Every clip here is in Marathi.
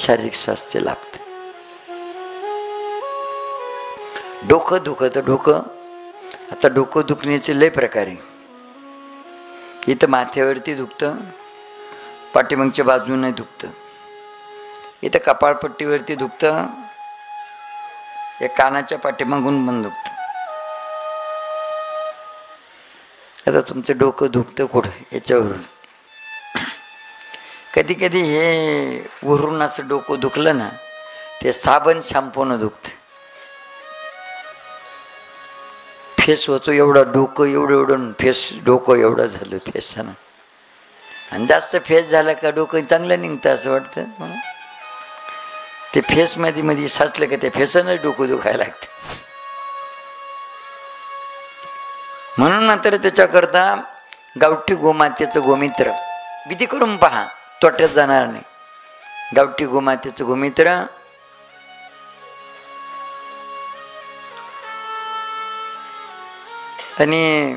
शारीरिक स्वास्थ्य लाभतं. डोकं दुखतं. डोकं आता डोकं दुखण्याचे लय प्रकार आहे. इथं माथ्यावरती दुखतं, पाठीमागच्या बाजूने दुखतं, इथं कपाळपट्टीवरती दुखतं, या कानाच्या पाठीमागून पण दुखतं. आता तुमचं डोकं दुखतं कुठं याच्यावरून. कधी कधी हे वरून असं डोकं दुखलं ना, ते साबण शॅम्पूनं दुखतं. फेस होतो एवढा, डोकं एवढं एवढं, फेस डोकं एवढं झालं फेसानं. आणि जास्त फेस झाला का डोकं चांगलं निघतं असं वाटतं. ते फेसमध्ये मध्ये साचलं का त्या फेसानंच डोकं दुखायला लागतं. म्हणून मात्र त्याच्याकरता गावठी गोमातेचं गोमित्र विधी करून पहा, तोट्यात जाणार नाही. गावठी गोमातेचं गोमित्र आणि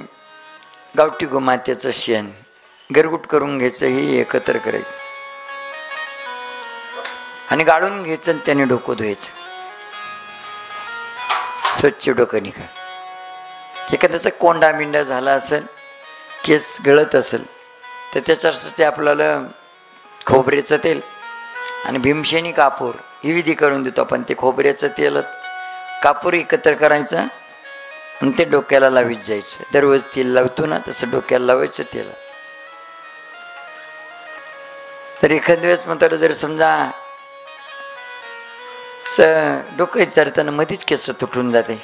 गावठी गोमातेचं शेण गरगुट करून घ्यायचं, हे एकत्र करायचं आणि गाळून घ्यायचं आणि त्याने डोकं धुवायचं. स्वच्छ डोकं निघा. एखाद्याचा कोंडा मिंडा झाला असेल, केस गळत असेल, तर त्याच्यासाठी आपल्याला खोबरेचं तेल आणि भीमसेनी कापूर ही विधी करून देतो आपण. ते खोबऱ्याचं तेल कापूर एकत्र करायचं आणि ते डोक्याला लावीत जायचं. दररोज तेल लावतो ना तसं डोक्याला लावायचं तेल. तर एखाद्या वेळेस मात्र जर समजा डोकं विचारताना मध्येच केस तुटून जाते,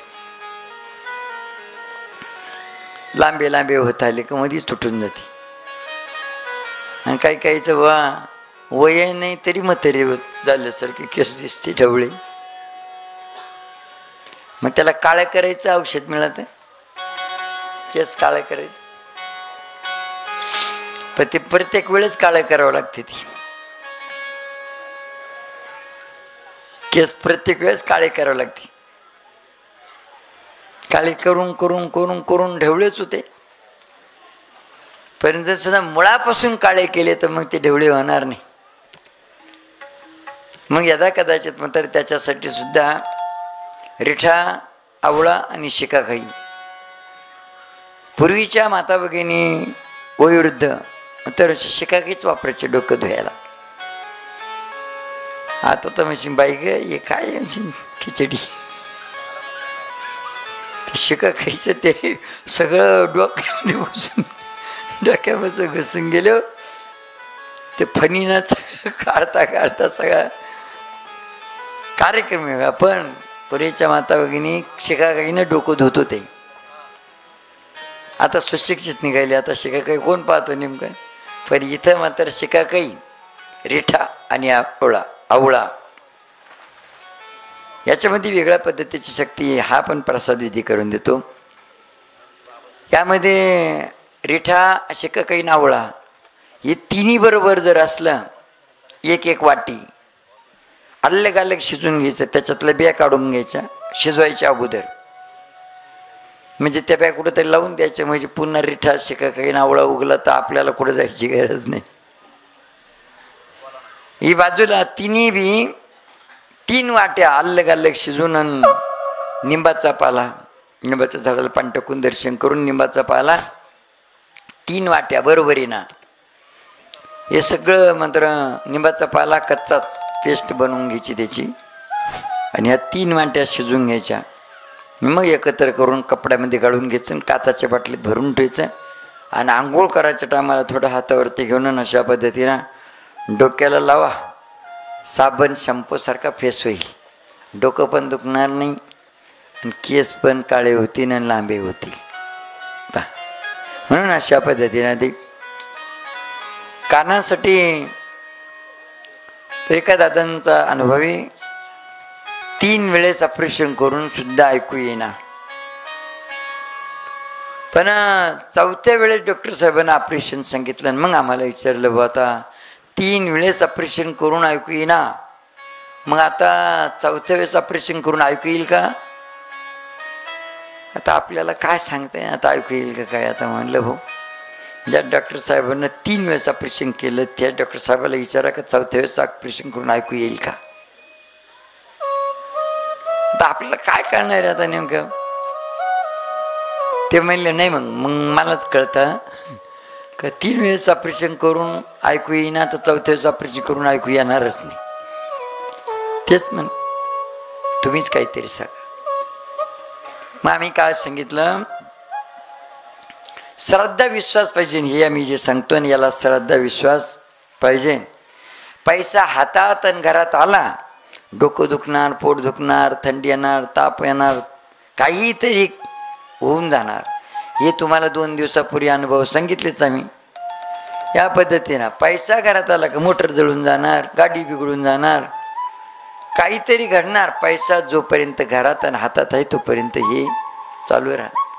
लांबे लांबे होत आले का मध्येच तुटून जाते. आणि काही काहीचं वय नाही तरी म्हातारे झाल्यासारखे केस दिसते ढवळे. मग त्याला काळं करायचं औषध मिळत, केस काळं करायचं. पण ते प्रत्येक वेळेस काळं करावं लागते. ती केस प्रत्येक वेळेस काळे करावं लागते. काळे करून करून करून करून ढवळेच होते. पण जर सध्या मुळापासून काळे केले तर मग ते ढवळे होणार नाही. मग यदा कदाचित मात्र त्याच्यासाठी सुद्धा रिठा, आवळा आणि शिकाकाई. पूर्वीच्या माता भगिनी वयोवृद्ध तर शिकाकाईच वापरायचे डोकं धुवायला. आता तर म्हणजे बाई ग हे काय खिचडी. ते शिकाकाईचं ते सगळं डोक्यामध्ये बसून डोक्यामध्ये घुसून गेलो. ते फणीनाच काढता काढता सगळा कार्यक्रम वेगळा. पण पूर्वीच्या माता भगिनी शिकाकाईनं डोकं धुत होते. आता सुशिक्षित निघाले, आता शिकाकाई कोण पाहतो नेमकं. पण इथं मात्र शिकाकाई, रिठा आणि आवळा याच्यामध्ये वेगळ्या पद्धतीची शक्ती. हा पण प्रसाद विधी करून देतो. यामध्ये रिठा, शिकाकाई, आवळा हे तिन्ही बरोबर जर असलं, एक एक वाटी अलग अलग शिजून घ्यायचं. त्याच्यातल्या बिया काढून घ्यायच्या शिजवायच्या अगोदर, म्हणजे त्या बिया कुठंतरी लावून द्यायच्या. म्हणजे पुन्हा रिठा, शिकाकाई, आवळा उगला तर आपल्याला कुठं जायची गरज नाही. ही बाजूला तिन्ही बी 3 वाट्या अलग अलग शिजून, निंबाचा पाला, निंबाच्या झाडाला पाणी टाकून दर्शन करून निंबाचा पाला 3 वाट्या बरोबरीनं. हे सगळं मात्र निंबाचा पाला कच्चाच पेस्ट बनवून घ्यायची त्याची, आणि ह्या 3 वाट्या शिजून घ्यायच्या. मग एकत्र करून कपड्यामध्ये काढून घ्यायचं, काचाच्या बाटलीत भरून ठेवायचं. आणि आंघोळ करायच्या टायमाला थोडं हातावरती घेऊन अशा पद्धतीनं डोक्याला लावा. साबण शॅम्पूसारखा फेस होईल. डोकं पण दुखणार नाही आणि केस पण काळे होतील आणि लांबे होतील. म्हणून अशा पद्धतीनं ते कानासाठी एका दादांचा अनुभवी 3 वेळेस ऑपरेशन करून सुद्धा ऐकू येईना. पण 4थ्या वेळेस डॉक्टर साहेबांना ऑपरेशन सांगितलं. आणि मग आम्हाला विचारलं, बा आता 3 वेळेस ऑपरेशन करून ऐकू येईना, मग आता 4थ्या वेळेस ऑपरेशन करून ऐकू येईल का? आता आपल्याला काय सांगताय, आता ऐकू येईल का काय? आता म्हणलं भाऊ ज्या डॉक्टर साहेबांना 3 वेळेस ऑपरेशन केलं त्या डॉक्टर साहेबाला विचारा का 4थ्या वेळेस ऑपरेशन करून ऐकू येईल का? तर आपल्याला काय करणार आहे आता नेमकं? ते म्हणले नाही, मग मलाच कळतं का 3 वेळेस ऑपरेशन करून ऐकू येईना तर 4थ्या वेळेस ऑपरेशन करून ऐकू येणारच नाही. तेच म्हण, तुम्हीच काहीतरी सांगा. मग आम्ही काय सांगितलं, श्रद्धा विश्वास पाहिजे. हे आम्ही जे सांगतो ना याला श्रद्धा विश्वास पाहिजे. पैसा हातात आणि घरात आला, डोकं दुखणार, पोट दुखणार, थंडी येणार, ताप येणार, काहीतरी होऊन जाणार. हे तुम्हाला 2 दिवसापूर्वी अनुभव सांगितलेच आम्ही. या पद्धतीनं पैसा घरात आला का मोटर जळून जाणार, गाडी बिघडून जाणार, काहीतरी घडणार. पैसा जोपर्यंत घरात आणि हातात आहे तोपर्यंत हे चालू राहणार.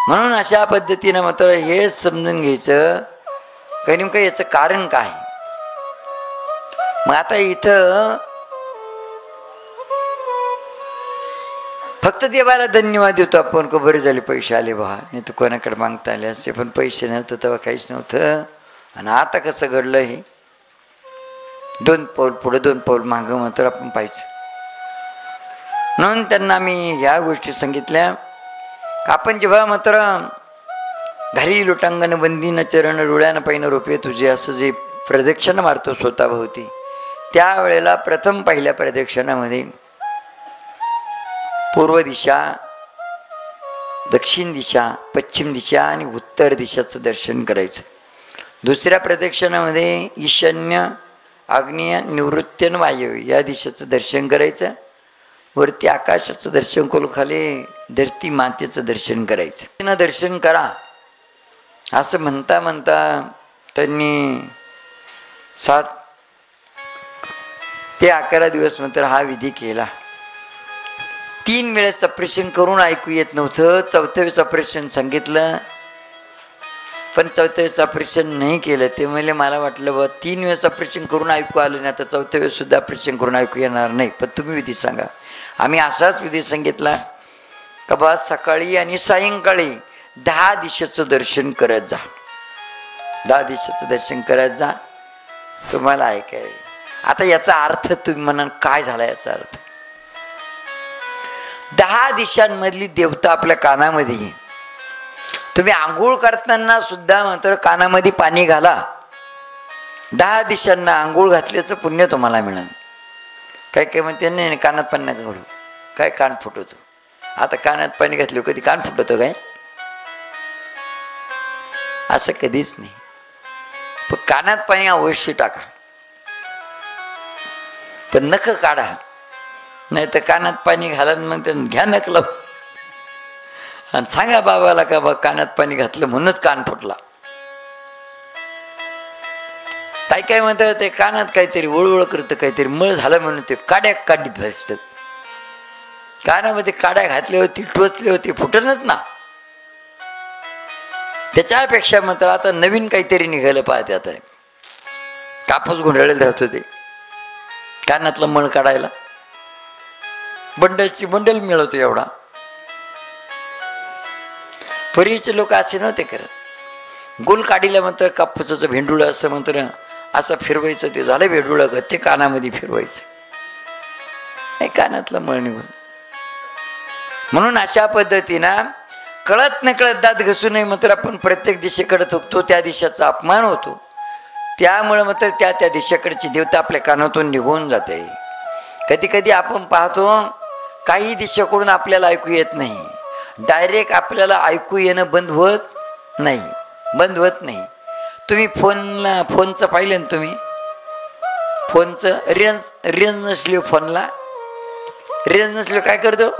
म्हणून अशा पद्धतीनं मात्र हे समजून घ्यायचं का नेमकं याचं कारण काय. मग आता इथं फक्त देवाला धन्यवाद देतो आपण का बरे झाले पैसे आले बा, नाही तर कोणाकडे मागता आले असते, पण पैसे नव्हतं तेव्हा काहीच नव्हतं. आणि आता कसं घडलं हे, 2 पाऊल पुढे 2 पाऊल मागं मात्र आपण पाहिजे. म्हणून त्यांना मी ह्या गोष्टी सांगितल्या. आपण जेव्हा मात्र घरी लोटांगण बंदीनं चरण डोळ्यानं पाहिनं रोपे तुझे असं जे प्रदक्षिणा मारतो स्वतःभोवती, त्यावेळेला प्रथम पहिल्या प्रदक्षिणामध्ये पूर्व दिशा, दक्षिण दिशा, पश्चिम दिशा आणि उत्तर दिशाचं दर्शन करायचं. दुसऱ्या प्रदक्षिणामध्ये ईशान्य, आग्नेय, निवृत्ती आणि वायव्य या दिशेचं दर्शन करायचं. वरती आकाशाचं दर्शन करून खाली धरती मातेचं दर्शन करायचं. त्यांना दर्शन करा असं म्हणता म्हणता त्यांनी 7 ते 11 दिवस मात्र हा विधी केला. 3 वेळेस ऑपरेशन करून ऐकू येत नव्हतं. 4थ्या वेळेस ऑपरेशन सांगितलं, पण 4थ्या वेळेस ऑपरेशन नाही केलं. ते म्हणजे मला वाटलं बा 3 वेळेस ऑपरेशन करून ऐकू आलं नाही, आता 4थ्या वेळेस सुद्धा ऑपरेशन करून ऐकू येणार नाही. पण तुम्ही विधी सांगा. आम्ही असाच विधी सांगितला का बा सकाळी आणि सायंकाळी 10 दिशेचं दर्शन करत जा. 10 दिशेचं दर्शन करत जा, तुम्हाला ऐकाय. आता याचा अर्थ तुम्ही म्हणाल काय झाला याचा अर्थ. 10 दिशांमधली देवता आपल्या कानामध्ये आहे. तुम्ही आंघोळ करताना सुद्धा मात्र कानामध्ये पाणी घाला. 10 दिशांना आंघोळ घातल्याचं पुण्य तुम्हाला मिळेल. काय काय म्हणते नाही कानात पाणी नका घालू, काय कान फुटवतो. आता कानात पाणी घातलं कधी कान फुटवतो काय? असं कधीच नाही. पण कानात पाणी अवश्य टाका, पण नख काढा, नाही तर कानात पाणी घाला. मग घ्या नकलं आणि सांगा बाबाला का बा कानात पाणी घातलं म्हणूनच कान फुटला. काय काय म्हणतात ते कानात काहीतरी ओळवळ करतं, काहीतरी मळ झालं म्हणून ते काड्या काढीत बसतात. कानामध्ये काड्या घातल्या होती, टोचले होते, फुटणच ना. त्याच्यापेक्षा मात्र आता नवीन काहीतरी निघालं पाहते. आता कापूस गुंडाळलेले राहत होते कानातलं मळ काढायला, बंडलची बंडल मिळवतो एवढा. पूर्वीचे लोक असे नव्हते करत. गोल काढीला मात्र कापूसाचं भेंडुळं असं मात्र असं फिरवायचं, ते झालं भेंडुळं ग, ते कानामध्ये फिरवायचं, नाही कानातलं मळ निघून. म्हणून अशा पद्धतीनं कळत नकळत दात घसू नये मात्र आपण प्रत्येक दिशेकडे थुकतो, त्या दिशेचा अपमान होतो. त्यामुळे मात्र त्या दिशेकडची देवता आपल्या कानातून निघून जाते. कधी कधी आपण पाहतो काही दिशेकडून आपल्याला ऐकू येत नाही, डायरेक्ट आपल्याला ऐकू येणं बंद होत नाही. तुम्ही फोनचं पाहिलं ना, तुम्ही फोनचं रेंज नसली, फोनला रेंज नसली काय करतो,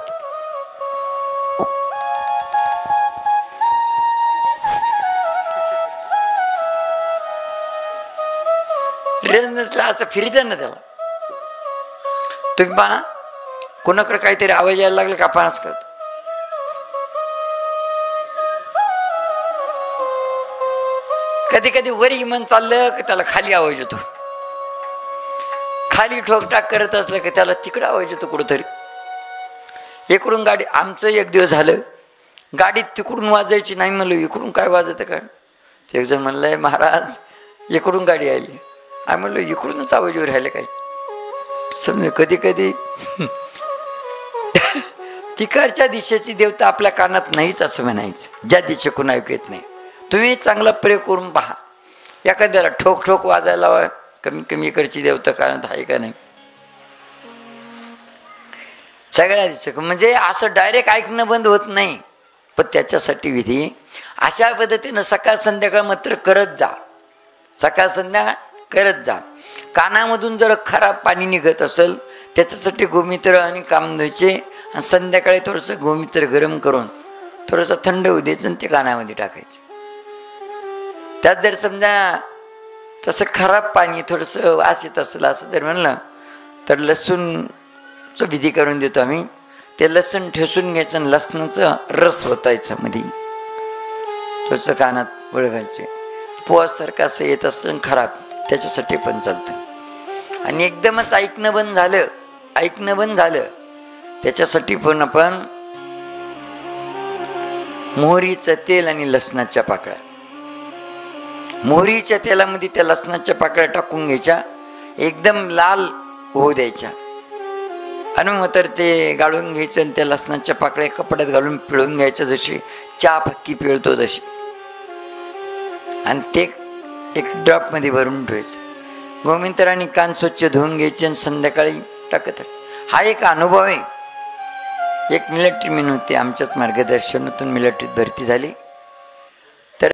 रेंज नसला असं फिरत ना त्याला. तुम्ही पहा कोणाकडे काहीतरी आवाज यायला लागला का आपण असं करतो. कधी कधी वरी मन चाललं की त्याला खाली आवाज येतो, खाली ठोकटाक करत असलं की त्याला तिकडं आवाज येतो कुठंतरी. इकडून गाडी, आमचं एक दिवस झालं गाडीत तिकडून वाजायची नाही, म्हणलं इकडून काय वाजत काय, एक जण म्हणलंय महाराज इकडून गाडी आली. आम्ही म्हणलो इकडूनच आवाज येऊ राहिले काय. समज कधी कधी तिकडच्या दिशेची देवता आपल्या कानात नाहीच असं म्हणायचं, ज्या दिशेकडून ऐकू येत नाही. तुम्ही चांगला प्रयोग करून पहा, एखाद्याला ठोक ठोक वाजायला हवं, कमी कमी इकडची देवता कानात आहे का नाही. सगळ्या दिशे म्हणजे असं डायरेक्ट ऐकणं बंद होत नाही, पण त्याच्यासाठी विधी अशा पद्धतीनं सकाळ संध्याकाळ मात्र करत जा. सकाळ संध्याकाळ करत जा. कानामधून जर खराब पाणी निघत असेल त्याच्यासाठी गोमित्र आणि कामधेचे, आणि संध्याकाळी थोडंसं गोमित्र गरम करून थोडंसं थंड होऊ द्यायचं आणि ते कानामध्ये टाकायचं. त्यात जर समजा तसं खराब पाणी थोडंसं वास येत असेल असं जर म्हणलं तर लसूणचं विधी करून देतो आम्ही. ते लसूण ठेसून घ्यायचं आणि लसणाचं रस ओतायचं मध्ये, थोडंसं कानात वळगायचे. पोहासारखं असं येत असतं खराब, त्याच्यासाठी पण चालतं. आणि एकदमच ऐकणं बंद झालं त्याच्यासाठी पण आपण मोहरीचं तेल आणि लसणाच्या पाकळ्या, मोहरीच्या तेलामध्ये त्या लसणाच्या पाकळ्या टाकून घ्यायच्या, एकदम लाल होऊ द्यायच्या. आणि मग तर ते गाळून घ्यायचं आणि त्या लसणाच्या पाकळ्या कपड्यात घालून पिळून घ्यायच्या, जशी चहा पत्ती पिळतो तशी, आणि ते एक ड्रॉपमध्ये भरून ठेवायचं. गोमित्राने कान स्वच्छ धुवून घ्यायचे आणि संध्याकाळी टाकत. हा एक अनुभव आहे. एक मिलिटरी मॅन होते, आमच्याच मार्गदर्शनातून मिलिटरीत भरती झाली.